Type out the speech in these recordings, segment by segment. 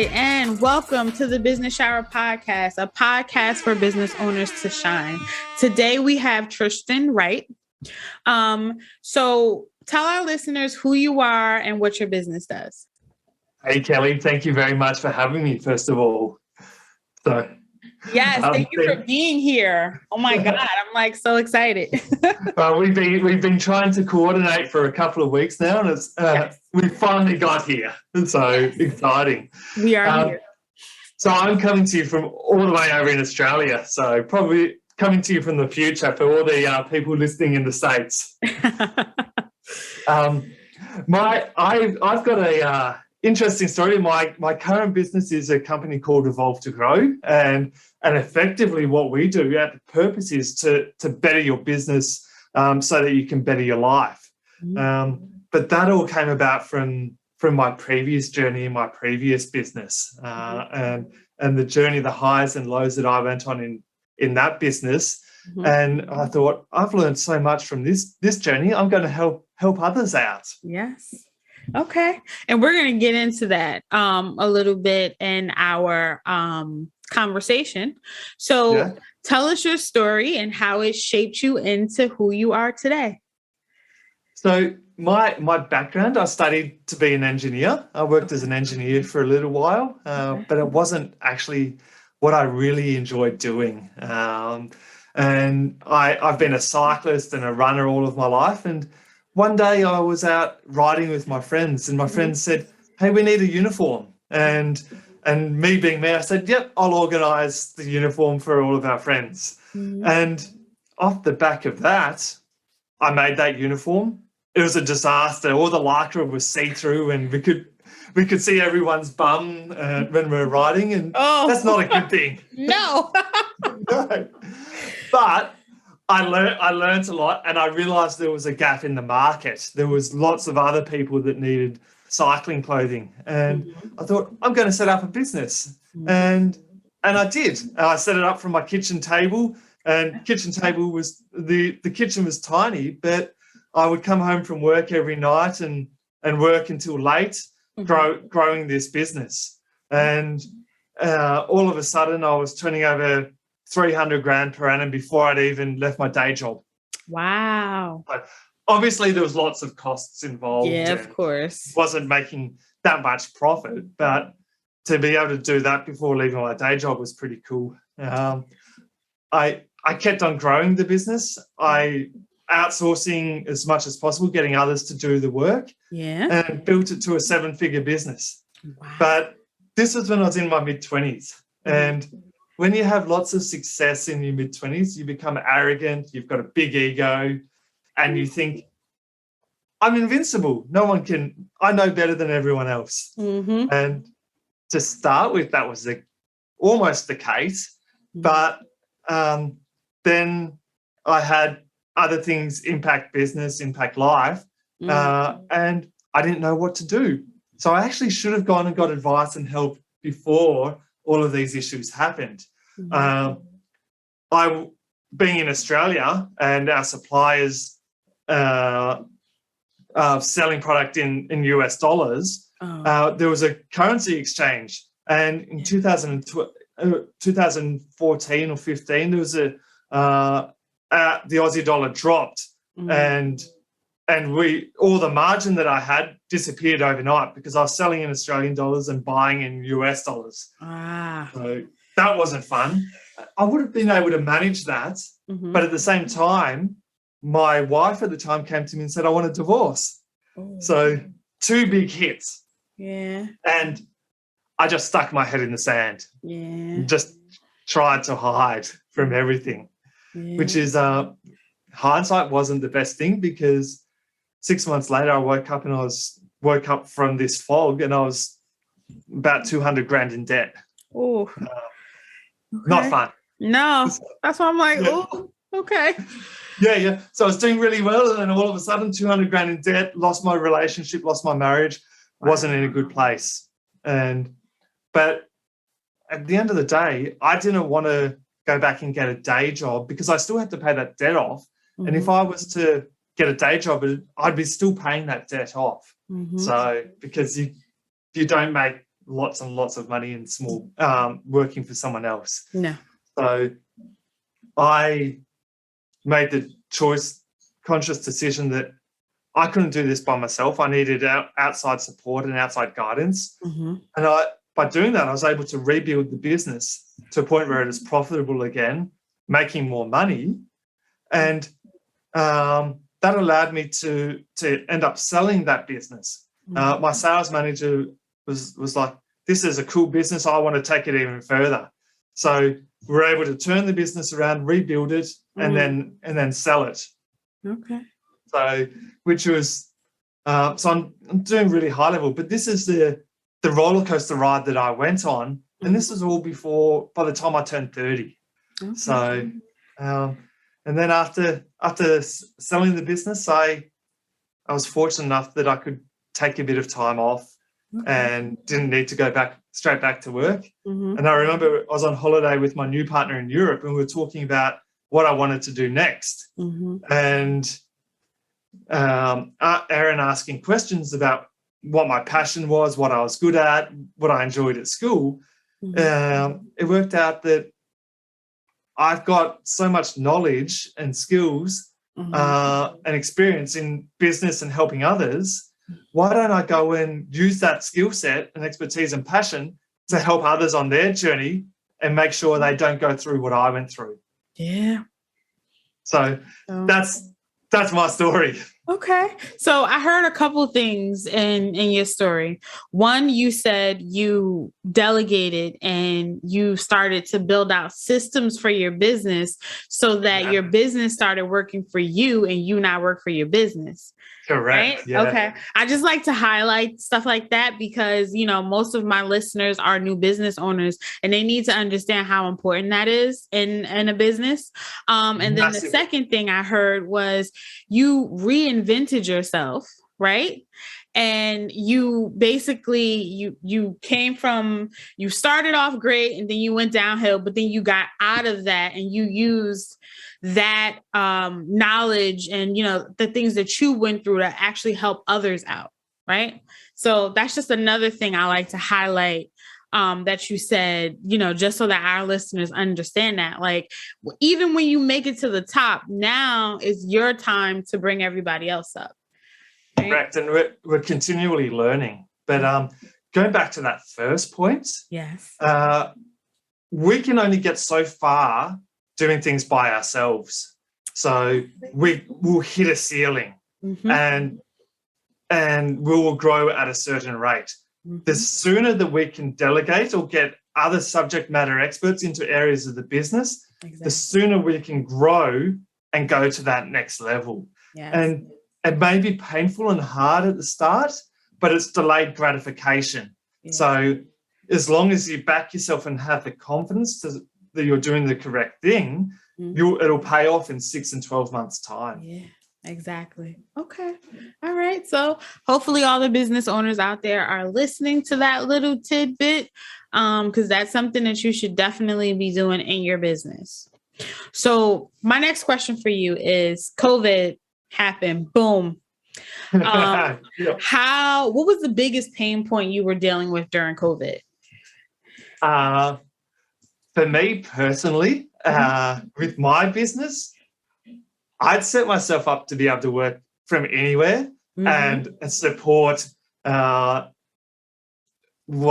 and welcome to the Business Sherpa podcast, a podcast for business owners to shine. Today we have Tristan Wright. So tell our listeners who you are and what your business does. Hey, Kelly, thank you very much for having me, first of all. Yes, thank you for being here. Oh my God, I'm so excited. We've been trying to coordinate for a couple of weeks now, and it's we finally got here. So exciting. We are here. So I'm coming to you from all the way over in Australia. So probably coming to you from the future for all the people listening in the States. I've got a interesting story. My current business is a company called Evolve to Grow, and effectively what we do, the purpose is to better your business so that you can better your life. But that all came about from my previous journey in my previous business, and the journey, the highs and lows that I went on in that business. And I thought, I've learned so much from this journey. I'm going to help others out. Yes. Okay. And we're going to get into that a little bit in our conversation. So tell us your story and how it shaped you into who you are today. So my background, I studied to be an engineer. I worked as an engineer for a little while, but it wasn't actually what I really enjoyed doing. And I've been a cyclist and a runner all of my life. And one day I was out riding with my friends, and my friends said, "Hey, we need a uniform." And me being me, I said, "Yep, I'll organise the uniform for all of our friends." And off the back of that, I made that uniform. It was a disaster. All the lycra was see-through, and we could see everyone's bum when we were riding, and that's not a good thing. No. No. But I learned a lot, and I realised there was a gap in the market. There was lots of other people that needed cycling clothing, and I thought, I'm going to set up a business, and I did. I set it up from my kitchen table, and kitchen table was the kitchen was tiny, but I would come home from work every night and work until late, growing this business, and all of a sudden I was turning over 300 grand per annum before I'd even left my day job. Wow. But obviously there was lots of costs involved. Yeah, of course. Wasn't making that much profit, but to be able to do that before leaving my day job was pretty cool. I kept on growing the business. I outsourcing as much as possible, getting others to do the work, and built it to a 7-figure business. Wow. But this was when I was in my mid-20s, and when you have lots of success in your mid-20s, you become arrogant, you've got a big ego, and you think, I'm invincible. No one can, I know better than everyone else. And to start with, that was almost the case. But then I had other things impact business, impact life, and I didn't know what to do. So I actually should have gone and got advice and help before all of these issues happened. Being in Australia and our suppliers selling product in US dollars, there was a currency exchange. And in 2014 or 15, there was the Aussie dollar dropped, and all the margin that I had disappeared overnight because I was selling in Australian dollars and buying in US dollars. So that wasn't fun. I would have been able to manage that, but at the same time, my wife at the time came to me and said, "I want a divorce." So 2 big hits. Yeah. And I just stuck my head in the sand. Yeah. Just tried to hide from everything, which is hindsight wasn't the best thing, because 6 months later I woke up from this fog and I was about 200 grand in debt. Oh, not fun. No, that's why I'm like, oh, okay. Yeah. So I was doing really well, and then all of a sudden 200 grand in debt, lost my relationship, lost my marriage, wasn't in a good place. But at the end of the day, I didn't want to go back and get a day job because I still had to pay that debt off. And if I was to get a day job, I'd be still paying that debt off. So because you don't make lots and lots of money in small working for someone else. No. So I made the conscious decision that I couldn't do this by myself. I needed outside support and outside guidance. Mm-hmm. And by doing that, I was able to rebuild the business to a point where it is profitable again, making more money. And that allowed me to end up selling that business. Mm-hmm. My sales manager was like, this is a cool business. I want to take it even further. So we were able to turn the business around, rebuild it, and then sell it. Okay. So, which was, so I'm doing really high level, but this is the roller coaster ride that I went on, and this was all by the time I turned 30. Okay. So, and then after selling the business, I was fortunate enough that I could take a bit of time off and didn't need to go straight back to work. Mm-hmm. And I remember I was on holiday with my new partner in Europe, and we were talking about what I wanted to do next. Mm-hmm. And Aaron asking questions about what my passion was, what I was good at, what I enjoyed at school. Mm-hmm. It worked out that I've got so much knowledge and skills and experience in business and helping others. Why don't I go and use that skill set and expertise and passion to help others on their journey and make sure they don't go through what I went through? Yeah. So that's my story. Okay. So I heard a couple things in your story. One, you said you delegated and you started to build out systems for your business so that your business started working for you and you not work for your business. Correct. Right? Yeah. Okay. I just like to highlight stuff like that because, most of my listeners are new business owners and they need to understand how important that is in a business. And then the second thing I heard was you reinvented yourself, right? And you basically, you started off great and then you went downhill, but then you got out of that and you used that knowledge and, the things that you went through to actually help others out. Right. So that's just another thing I like to highlight that you said, just so that our listeners understand that, like, even when you make it to the top, now is your time to bring everybody else up. Right? Correct. And we're continually learning. But going back to that first point, yes, we can only get so far doing things by ourselves. So we'll hit a ceiling and we will grow at a certain rate. Mm-hmm. The sooner that we can delegate or get other subject matter experts into areas of the business, the sooner we can grow and go to that next level. Yes. And it may be painful and hard at the start, but it's delayed gratification. Yes. So as long as you back yourself and have the confidence that you're doing the correct thing, it'll pay off in 6 and 12 months' time. Yeah, exactly. Okay. All right. So hopefully all the business owners out there are listening to that little tidbit because that's something that you should definitely be doing in your business. So my next question for you is COVID happened. Boom. What was the biggest pain point you were dealing with during COVID? For me personally, with my business, I'd set myself up to be able to work from anywhere and support what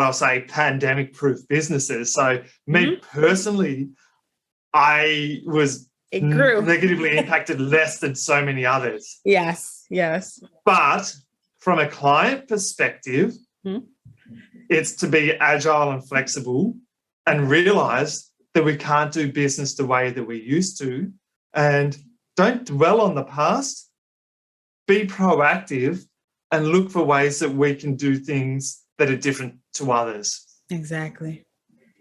I'll say pandemic-proof businesses. So me personally, I was negatively impacted less than so many others. Yes, yes. But from a client perspective, it's to be agile and flexible and realize that we can't do business the way that we used to. And don't dwell on the past. Be proactive and look for ways that we can do things that are different to others. Exactly.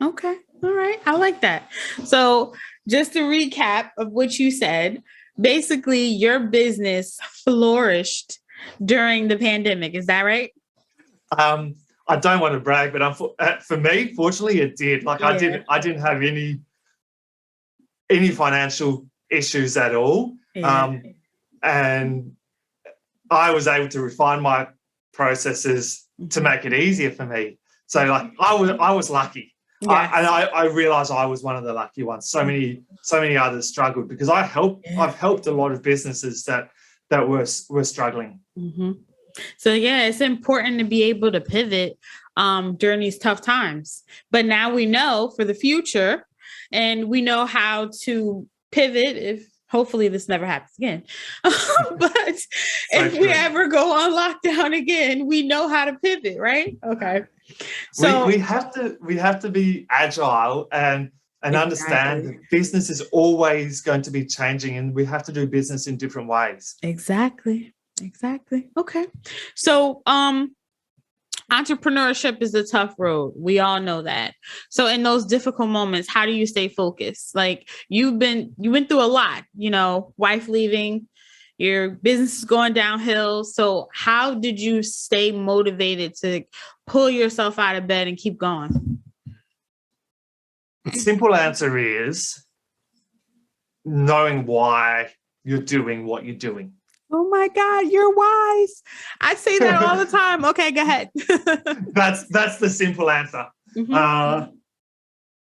Okay. All right. I like that. So just to recap of what you said, basically your business flourished during the pandemic. Is that right? I don't want to brag, but for me, fortunately, it did. Like I didn't have any financial issues at all, and I was able to refine my processes to make it easier for me. So like I was lucky. Yes. I realized I was one of the lucky ones. So many others struggled because I've helped a lot of businesses that were struggling. Mm-hmm. So yeah, it's important to be able to pivot during these tough times. But now we know for the future, and we know how to pivot if hopefully this never happens again. But if we ever go on lockdown again, we know how to pivot, right? Okay. So we have to be agile and understand that business is always going to be changing, and we have to do business in different ways. Exactly. Okay. So entrepreneurship is a tough road. We all know that. So in those difficult moments, how do you stay focused? Like you went through a lot, wife leaving, your business is going downhill. So how did you stay motivated to pull yourself out of bed and keep going? Simple answer is knowing why you're doing what you're doing. Oh my God, you're wise. I say that all the time. Okay, go ahead. That's the simple answer. Mm-hmm.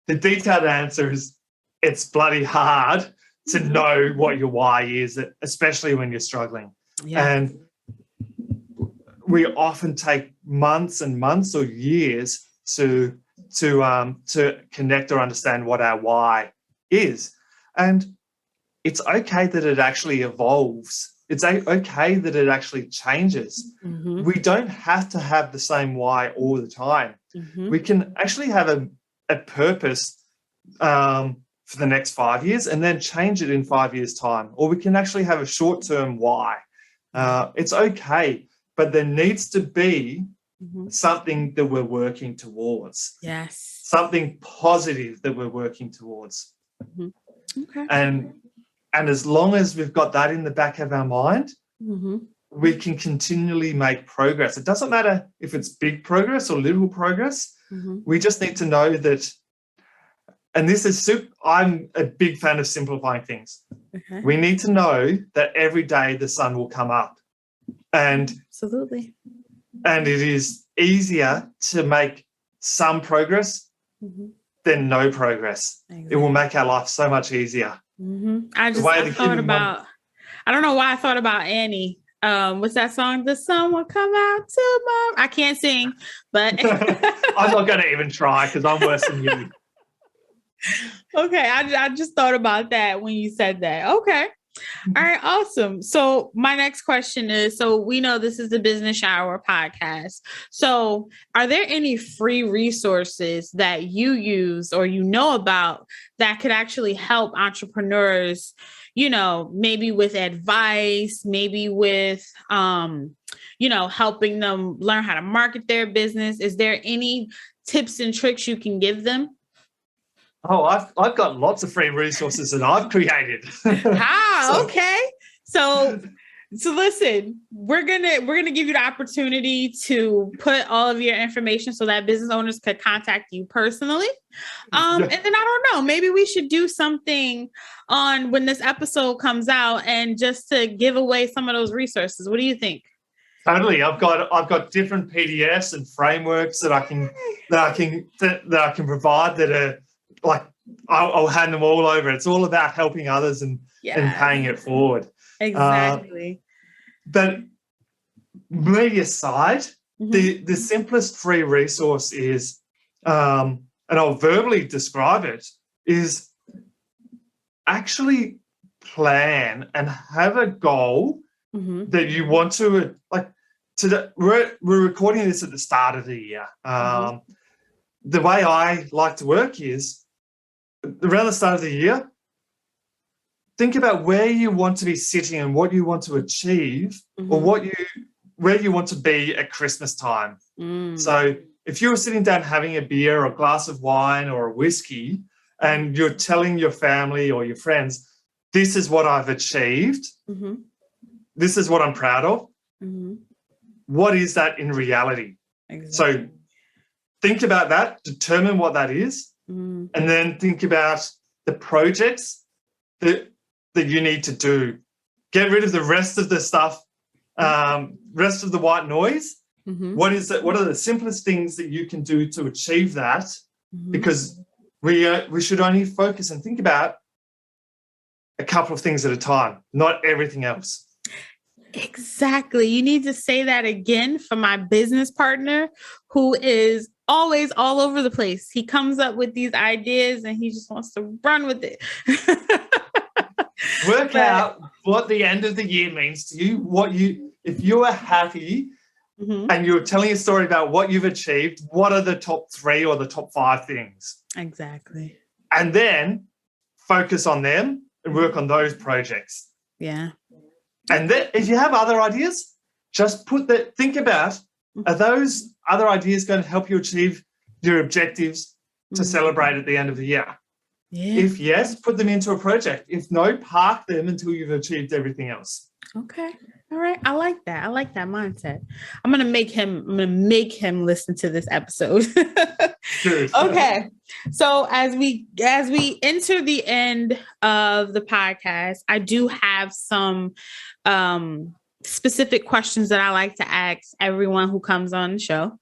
The detailed answer is it's bloody hard to know what your why is, especially when you're struggling. Yeah. And we often take months and months or years to connect or understand what our why is. And it's okay that it actually evolves. It's okay that it actually changes. Mm-hmm. We don't have to have the same why all the time. Mm-hmm. We can actually have a purpose for the next 5 years and then change it in 5 years' time. Or we can actually have a short-term why. It's okay, but there needs to be something that we're working towards. Yes. Something positive that we're working towards. Mm-hmm. Okay. And as long as we've got that in the back of our mind, we can continually make progress. It doesn't matter if it's big progress or little progress. We just need to know that, and this is I'm a big fan of simplifying things. Okay. We need to know that every day the sun will come up. And absolutely. And it is easier to make some progress than no progress. Exactly. It will make our life so much easier. I thought about, I don't know why I thought about Annie. What's that song? The sun will come out tomorrow. I can't sing, but I'm not going to even try because I'm worse than you. Okay, I just thought about that when you said that. Okay. All right, awesome. So my next question is, so we know this is the Business Shower podcast. So are there any free resources that you use or about that could actually help entrepreneurs, maybe with advice, maybe with, helping them learn how to market their business? Is there any tips and tricks you can give them? Oh, I've got lots of free resources that I've created. Okay. So listen, we're gonna give you the opportunity to put all of your information so that business owners could contact you personally. And then I don't know, maybe we should do something on when this episode comes out and just to give away some of those resources. What do you think? Totally. I've got different PDFs and frameworks that I can provide that are like I'll hand them all over. It's all about helping others and paying it forward. Exactly. But me aside, the simplest free resource is, and I'll verbally describe it, is actually plan and have a goal that you want to, like, we're recording this at the start of the year. The way I like to work is around the start of the year, think about where you want to be sitting and what you want to achieve or where you want to be at Christmas time. So if you're sitting down having a beer or a glass of wine or a whiskey and you're telling your family or your friends, this is what I've achieved, this is what I'm proud of, what is that in reality? Exactly. So think about that, determine what that is, and then think about the projects that you need to do. Get rid of the rest of the stuff, rest of the white noise, What is it? What are the simplest things that you can do to achieve that? Because we should only focus and think about a couple of things at a time, not everything else. Exactly. You need to say that again for my business partner who is always all over the place. He comes up with these ideas and he just wants to run with it. Work out what the end of the year means to you, if you are happy and you're telling a story about what you've achieved, what are the top 3 or the top 5 things? Exactly. And then focus on them and work on those projects. Yeah. And then if you have other ideas, just think about, are those other ideas going to help you achieve your objectives to celebrate at the end of the year? Yeah. If yes, put them into a project. If no, park them until you've achieved everything else. Okay. All right. I like that. I like that mindset. I'm going to make him listen to this episode. Okay. So as we enter the end of the podcast, I do have some specific questions that I like to ask everyone who comes on the show.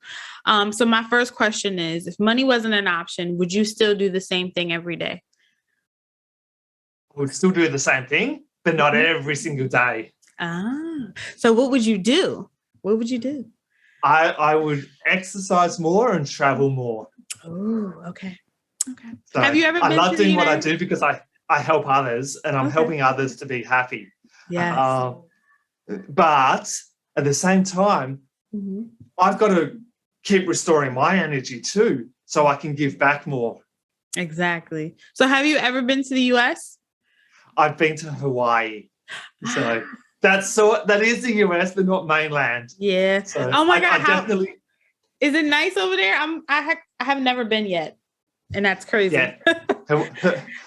So my first question is, if money wasn't an option, would you still do the same thing every day? I would still do the same thing, but not every single day. So what would you do? What would you do? I would exercise more and travel more. Oh, okay. So have you ever been I love to doing the what I do because I help others and I'm helping others to be happy. Yes. But at the same time, I've got to keep restoring my energy too, so I can give back more. Exactly. So have you ever been to the US? I've been to Hawaii. So that is the US, but not mainland. Yeah. So oh my God. I definitely. Is it nice over there? I have never been yet. And that's crazy. Yeah.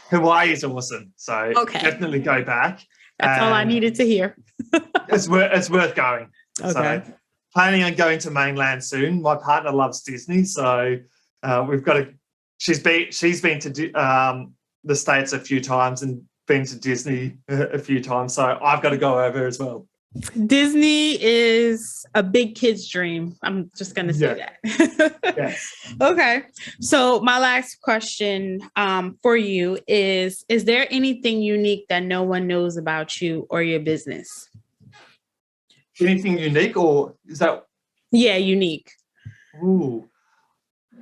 Hawaii is awesome. So definitely go back. That's all I needed to hear. it's worth going. Okay. So planning on going to mainland soon. My partner loves Disney, so we've got to. She's been to the States a few times and been to Disney a few times, so I've got to go over as well. Disney is a big kid's dream. I'm just going to say that. Yes. Okay. So my last question for you is there anything unique that no one knows about you or your business? Anything unique, or is that? Yeah, unique. Ooh.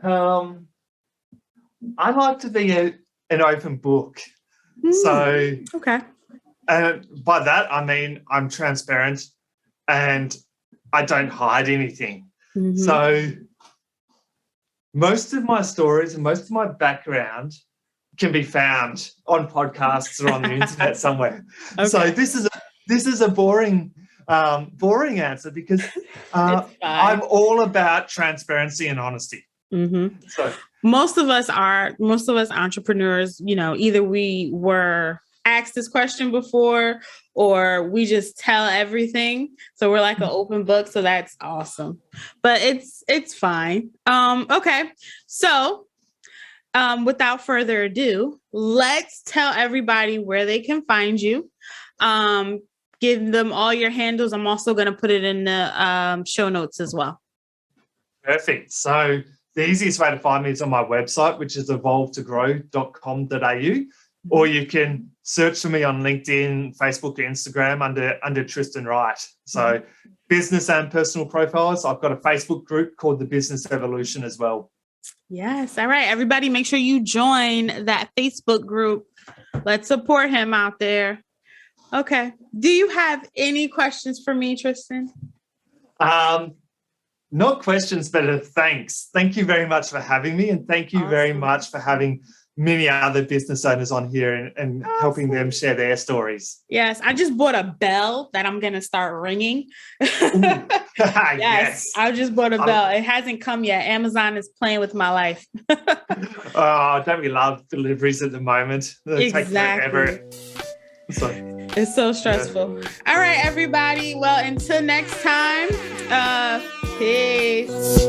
I like to be an open book. So okay. And by that, I mean, I'm transparent and I don't hide anything. So most of my stories and most of my background can be found on podcasts or on the internet somewhere. So this is a boring answer because I'm all about transparency and honesty. So most of us entrepreneurs, either we were asked this question before or we just tell everything. So we're like an open book. So that's awesome. But it's fine. Okay. So without further ado, let's tell everybody where they can find you. Give them all your handles. I'm also going to put it in the show notes as well. Perfect. So the easiest way to find me is on my website, which is evolvetogrow.com.au, or you can search for me on LinkedIn, Facebook, Instagram under Tristan Wright. So business and personal profiles. I've got a Facebook group called the Business Evolution as well. Yes. All right. Everybody, make sure you join that Facebook group. Let's support him out there. Okay. Do you have any questions for me, Tristan? Not questions, but thanks. Thank you very much for having me. And thank you very much for having many other business owners on here and helping them share their stories. Yes. I just bought a bell that I'm going to start ringing. Yes. I just bought a bell. It hasn't come yet. Amazon is playing with my life. Don't we love deliveries at the moment? They take forever. It's so stressful. All right, everybody. Well, until next time, peace.